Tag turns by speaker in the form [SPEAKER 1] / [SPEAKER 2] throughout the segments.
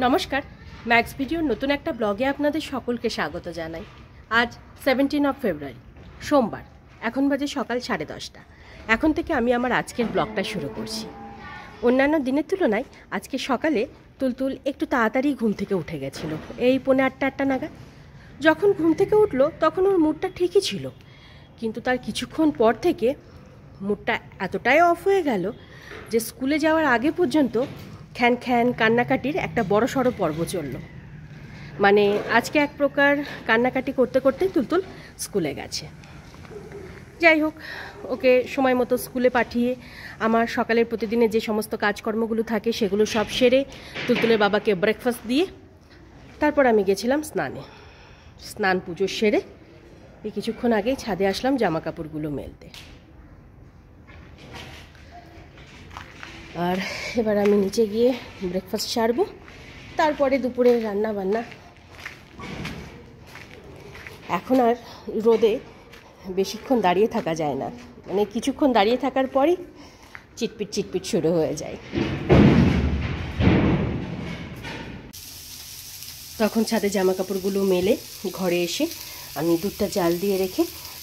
[SPEAKER 1] নমস্কার, ম্যাক্স ভিডিওর নতুন একটা ব্লগে আপনাদের সকলকে স্বাগত জানাই। আজ 17 ফেব্রুয়ারি সোমবার, এখন বাজে সকাল 10:30। এখন থেকে আমি আমার আজকের ব্লগটা শুরু করছি। অন্যান্য দিনের তুলনায় আজকে সকালে তুলতুল একটু তাড়াতাড়ি ঘুম থেকে উঠে গেছিল, এই 7:45 নাগাদ। যখন ঘুম থেকে উঠলো তখন ওর মুডটা ঠিকই ছিল, কিন্তু তার কিছুক্ষণ পর থেকে মুডটা এতটাই অফ হয়ে গেল যে স্কুলে যাওয়ার আগে পর্যন্ত খ্যান খ্যান কান্নাকাটির একটা বড় সড়ো পর্ব চলল। মানে আজকে এক প্রকার কান্নাকাটি করতে করতে তুলতুল স্কুলে গেছে। যাই হোক, ওকে সময় মতো স্কুলে পাঠিয়ে আমার সকালের প্রতিদিনের যে সমস্ত কাজকর্মগুলো থাকে সেগুলো সব সেরে তুলতুলের বাবাকে ব্রেকফাস্ট দিয়ে তারপর আমি গেছিলাম স্নানে। স্নান পুজো সেরে এই কিছুক্ষণ আগেই ছাদে আসলাম জামা কাপড়গুলো মেলতে। আর এবার আমি নিচে গিয়ে ব্রেকফাস্ট সারবো, তারপরে দুপুরে রান্না বান্না। এখন আর রোদে বেশিক্ষণ দাঁড়িয়ে থাকা যায় না, মানে কিছুক্ষণ দাঁড়িয়ে থাকার পরই চিটপিট চিটপিট শুরু হয়ে যায়। তখন ছাদে জামা কাপড়গুলো মেলে ঘরে এসে আমি দুধটা জাল দিয়ে রেখে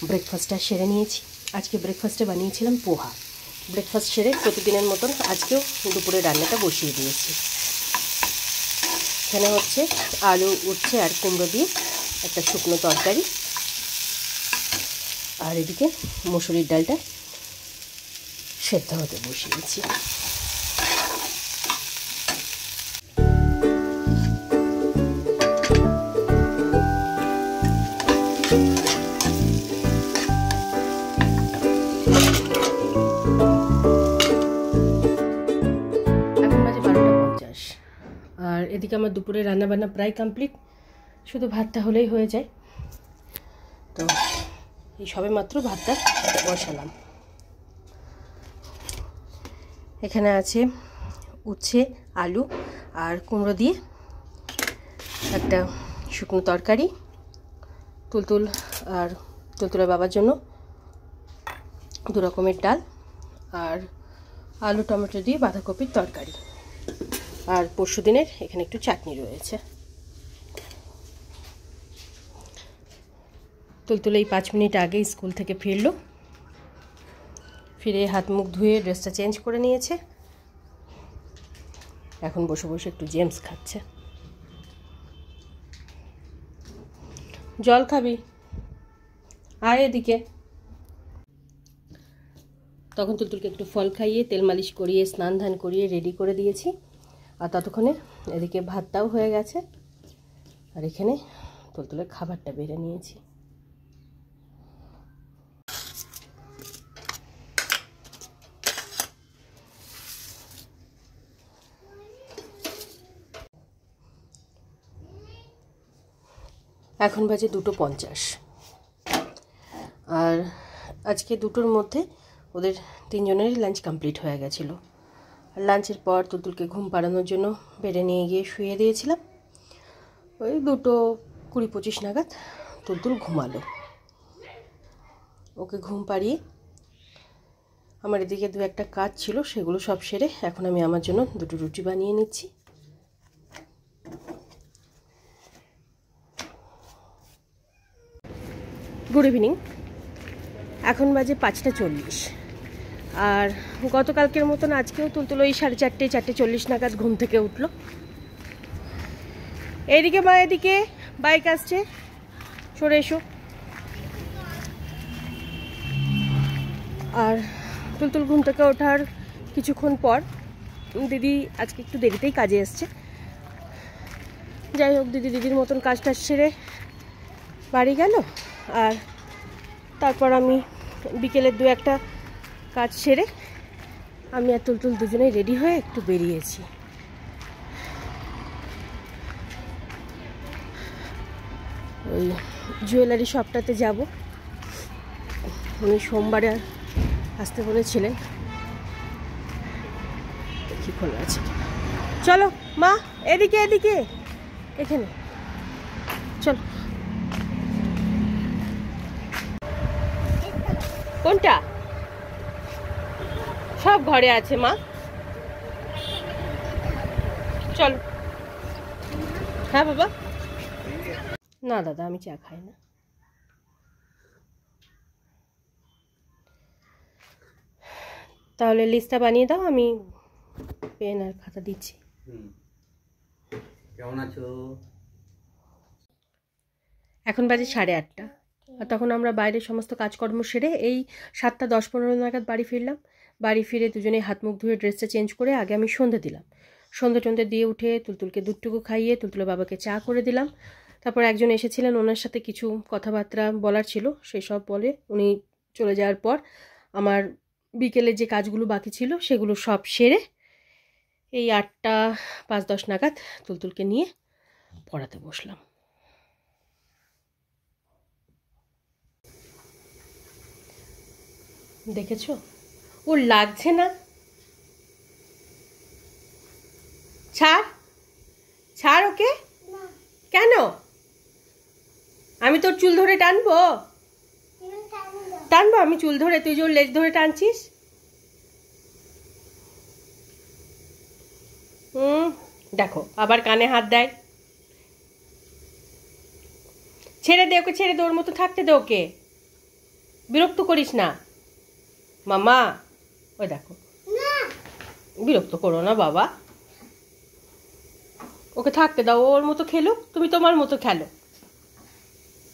[SPEAKER 1] ব্রেকফাস্টটা সেরে নিয়েছি। আজকে ব্রেকফাস্টে বানিয়েছিলাম পোহা। ব্রেকফাস্ট সেরে প্রতিদিনের মতন আজকেও দুপুরে রান্নাটা বসিয়ে দিয়েছি। এখানে হচ্ছে আলু, উচ্ছে আর কুমড়ো দিয়ে একটা শুকনো তরকারি, আর এদিকে মসুরির ডালটা সেদ্ধ হতে বসিয়েছি। আর এদিকে আমার দুপুরে রান্নাবান্না প্রায় কমপ্লিট, শুধু ভাতটা হলেই হয়ে যায়। তো এই সবে মাত্র ভাতটা বসালাম। এখানে আছে উচ্ছে, আলু আর কুমড়ো দিয়ে একটা শুকনো তরকারি, তুলতুল আর তুলতুলের বাবার জন্য 2 রকমের ডাল, আর আলু টমেটো দিয়ে বাঁধাকপির তরকারি, আর পরশু দিনের এখানে একটু চাটনি রয়েছে। তুলতুল এই 5 মিনিট আগে স্কুল থেকে ফিরলো, ফিরে হাত মুখ ধুয়ে ড্রেসটা চেঞ্জ করে নিয়েছে। এখন বসে বসে একটু জেমস খাচ্ছে। জল খাবি? আয় এদিকে। তখন তুলতুলকে একটু ফল খাইয়ে তেল মালিশ করিয়ে স্নান ধান করিয়ে রেডি করে দিয়েছি। আর ততক্ষণে এদিকে ভাতটাও হয়ে গেছে, আর এখানে তুলতুলের খাবারটা বেড়ে নিয়েছি। এখন বাজে 2:50, আর আজকে 2টোর মধ্যে ওদের 3 জনেরই লাঞ্চ কমপ্লিট হয়ে গেছিলো। লাঞ্চের পর তুলতুলকে ঘুম পাড়ানোর জন্য বেডে নিয়ে গিয়ে শুয়ে দিয়েছিলাম। ওই 2:20-25 নাগাদ তুলতুল ঘুমালো। ওকে ঘুম পাড়িয়ে আমার এদিকে 2-1টা কাজ ছিল, সেগুলো সব সেরে এখন আমি আমার জন্য 2টো রুটি বানিয়ে নিচ্ছি। Good evening. এখন বাজে 5:40, আর গতকালকের মতন আজকেও তুলতুল ওই 4:30-4:40 নাগাদ ঘুম থেকে উঠলো। এইদিকে মা, এদিকে বাইক আসছে, সরে এসো। আর তুলতুল ঘুম থেকে ওঠার কিছুক্ষণ পর দিদি আজকে একটু দেরিতেই কাজে এসছে। যাই হোক, দিদির মতন কাজটা সেরে বাড়ি গেল, আর তারপর আমি বিকেলের 2-1টা কাজ সেরে আমি আর তুলতুল দুজনেই রেডি হয়ে একটু বেরিয়েছি। ওই জুয়েলারি শপটাতে যাব, উনি সোমবারে আসতে বলেছিলেন, কি খোলা আছে। চলো মা, এদিকে এদিকে, এখানে চলো। কোনটা? সব ঘরে আছে মা, চলো। হ্যাঁ বাবা। না দাদা, আমি চা খাই না। তাহলে লিস্টটা বানিয়ে দাও, আমি পেন আর খাতা দিচ্ছি।
[SPEAKER 2] কেমন আছো?
[SPEAKER 1] এখন বাজে 8:30, আর তখন আমরা বাইরের সমস্ত কাজকর্ম সেরে এই 7:10-15 নাগাদ বাড়ি ফিরলাম। বাড়ি ফিরে দুজনেই হাত মুখ ধুয়ে ড্রেসটা চেঞ্জ করে আগে আমি সন্ধে দিলাম। সন্ধে দিয়ে উঠে তুলতুলকে দুধটুকু খাইয়ে তুলতুলের বাবাকে চা করে দিলাম। তারপর একজন এসেছিলেন, ওনার সাথে কিছু কথাবার্তা বলার ছিল, সেসব বলে উনি চলে যাওয়ার পর আমার বিকেলের যে কাজগুলো বাকি ছিল সেগুলো সব সেরে এই 8:05-10 নাগাদ তুলতুলকে নিয়ে পড়াতে বসলাম। দেখেছো ওর লাগছে না? ছাড় ছাড় ওকে। কেন? আমি তোর চুল ধরে টানবো? টানবো আমি চুল ধরে, তুই যে ওর লেজ ধরে টানছিস। দেখো আবার কানে হাত দেয়। ছেড়ে দে ওকে, ছেড়ে দে, ওর মতো থাকতে দে ওকে, বিরক্ত করিস না মামা। ওই দেখো, বিরক্ত করো না বাবা, ওকে থাকতে দাও, ওর মতো খেলুক, তুমি তোমার মতো খেলো।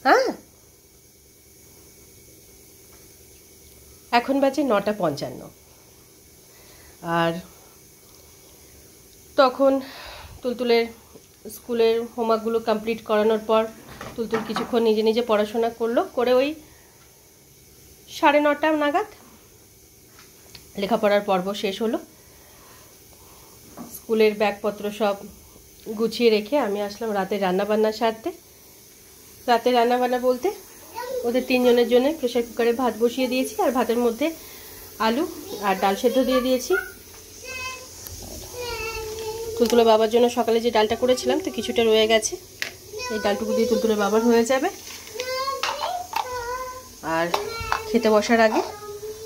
[SPEAKER 1] হ্যাঁ, এখন বাজে 9:55, আর তখন তুলতুলের স্কুলের হোমওয়ার্কগুলো কমপ্লিট করানোর পর তুলতুল কিছুক্ষণ নিজে নিজে পড়াশোনা করলো, করে ওই 9:30 নাগাদ লেখাপড়ার পর্ব শেষ হলো। স্কুলের ব্যাগপত্র সব গুছিয়ে রেখে আমি আসলাম রাতে রান্নাবান্না সারতে। রাতে রান্নাবান্না বলতে ওদের 3 জনের জন্য প্রেসার কুকারে ভাত বসিয়ে দিয়েছি, আর ভাতের মধ্যে আলু আর ডাল সেদ্ধ দিয়ে দিয়েছি। তুলতুলের বাবার জন্য সকালে যে ডালটা করেছিলাম তো কিছুটা রয়ে গেছে, এই ডালটুকু দিয়ে তুলতুলের বাবার হয়ে যাবে। আর খেতে বসার আগে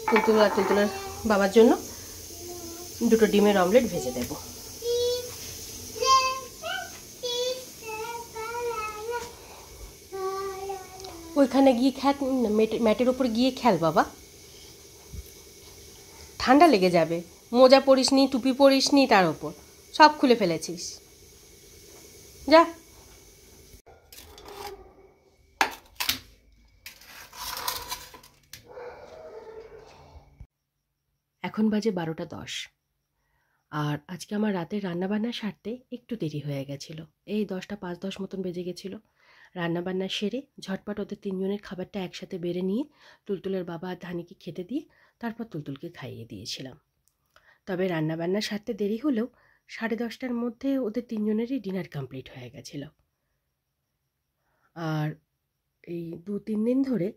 [SPEAKER 1] তুলতুল আর তুলতুলের বাবার জন্য 2টো ডিমের অমলেট ভেজে দেব। ওইখানে গিয়ে ম্যাটের ওপর গিয়ে খেল বাবা, ঠান্ডা লেগে যাবে। মোজা পরিসনি, টুপি পরিসনি, তার ওপর সব খুলে ফেলেছিস, যা। এখন বাজে 12:10, আর আজকে আমার রাতের রান্নাবান্না সারতে একটু দেরি হয়ে গেছিলো। এই 10:05-10 মতন বেজে গেছিলো। রান্নাবান্না সেরে ঝটপট ওদের 3 জনের খাবারটা একসাথে বেড়ে নিয়ে তুলতুলের বাবা আর ধানিকে খেতে দিয়ে তারপর তুলতুলকে খাইয়ে দিয়েছিলাম। তবে রান্নাবান্না সারতে দেরি হলেও 10:30টার মধ্যে ওদের 3 জনেরই ডিনার কমপ্লিট হয়ে গেছিলো। আর এই 2-3 দিন ধরে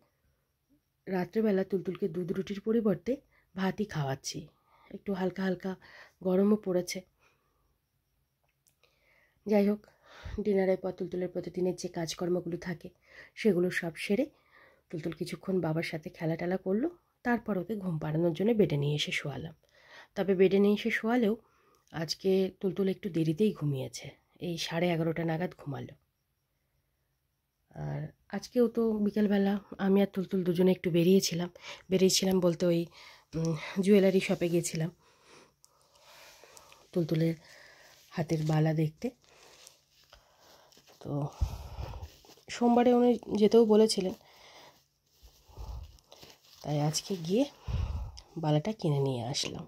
[SPEAKER 1] রাত্রেবেলা তুলতুলকে দুধ রুটির পরিবর্তে ভাতই খাওয়াচ্ছি, একটু হালকা হালকা গরমও পড়েছে। যাই হোক, ডিনারের পর তুলতুলের প্রতিদিনের যে কাজকর্মগুলো থাকে সেগুলো সব সেরে তুলতুল কিছুক্ষণ বাবার সাথে খেলা টেলা করলো। তারপর ওকে ঘুম পাড়ানোর জন্য বেডে নিয়ে এসে শোয়ালাম। তবে বেডে নিয়ে এসে শোয়ালেও আজকে তুলতুল একটু দেরিতেই ঘুমিয়েছে, এই 11:30 নাগাদ ঘুমালো। আর আজকেও তো বিকেলবেলা আমি আর তুলতুল দুজনে একটু বেরিয়েছিলাম বলতে ওই জুয়েলারি শপে গিয়েছিলাম তুলতুলের হাতের বালা দেখতে। তো সোমবারে উনি যেতেও বলেছিলেন, তাই আজকে গিয়ে বালাটা কিনে নিয়ে আসলাম।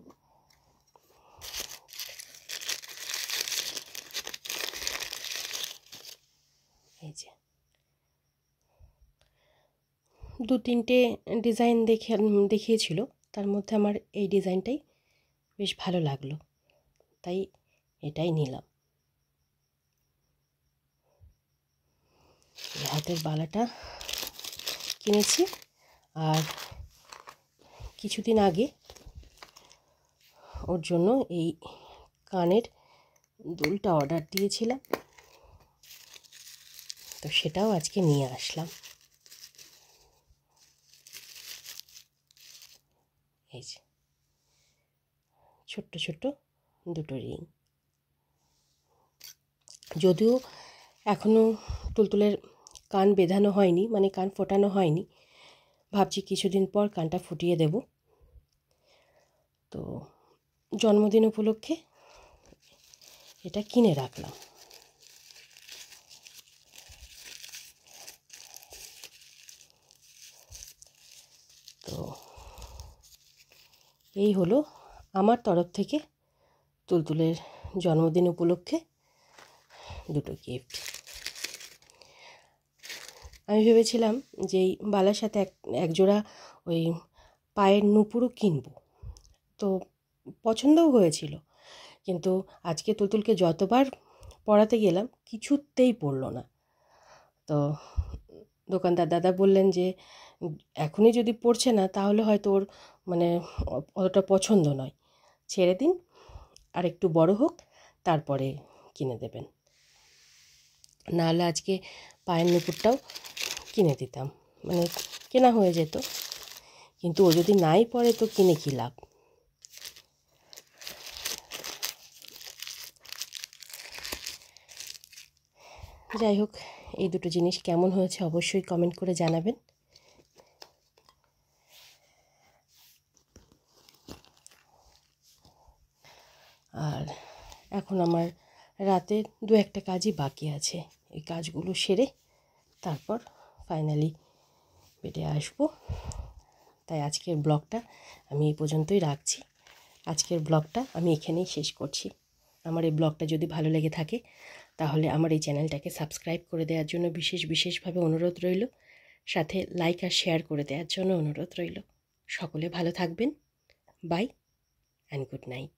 [SPEAKER 1] এই যে 2-3টে ডিজাইন দেখিয়েছিল, তার মধ্যে আমার এই ডিজাইনটাই বেশ ভালো লাগলো, তাই এটাই নিলাম। হাতের বালাটা কিনেছি, আর কিছুদিন আগে ওর জন্য এই কানের দুলটা অর্ডার দিয়েছিলাম, তো সেটাও আজকে নিয়ে আসলাম। এই যে ছোট্ট ছোট্ট 2টো রিং, যদিও এখনও তুলতুলের কান বেঁধানো হয়নি, মানে কান ফোটানো হয়নি। ভাবছি কিছুদিন পর কানটা ফুটিয়ে দেব। তো জন্মদিন উপলক্ষে এটা কিনে রাখলাম। তো এই হলো আমার তরফ থেকে তুলতুলের জন্মদিন উপলক্ষে দুটো গিফট। আমি ভেবেছিলাম যে এই বালার সাথে একজোড়া ওই পায়ের নুপুরও কিনবো, তো পছন্দও হয়েছিল, কিন্তু আজকে তুলতুলকে যতবার পরাতে গেলাম কিছুতেই পরলো না। তো দোকানদার দাদা বললেন যে এখনই যদি পড়ছে না তাহলে হয়তো ওর মানে অতটা পছন্দ নয়, ছেড়ে দিন, আর একটু বড় হোক তারপরে কিনে দেবেন। নাহলে আজকে পায়ের নুপুরটাও কিনে দিতাম, মানে কেনা হয়ে যেত, কিন্তু ও যদি নাই পড়ে তো কিনে কী লাভ। যাই হোক, এই দুটো জিনিস কেমন হয়েছে অবশ্যই কমেন্ট করে জানাবেন। আর এখন আমার রাতে দু একটা কাজই বাকি আছে, এই কাজগুলো সেরে তারপর ফাইনালি বেডে আসবো। তাই আজকের ব্লগটা আমি এই পর্যন্তই রাখছি। আজকের ব্লগটা আমি এখানেই শেষ করছি। আমার এই ব্লগটা যদি ভালো লেগে থাকে তাহলে আমার এই চ্যানেলটাকে সাবস্ক্রাইব করে দেওয়ার জন্য বিশেষভাবে অনুরোধ রইল, সাথে লাইক আর শেয়ার করে দেওয়ার জন্য অনুরোধ রইল। সকলে ভালো থাকবেন। Bye and good night.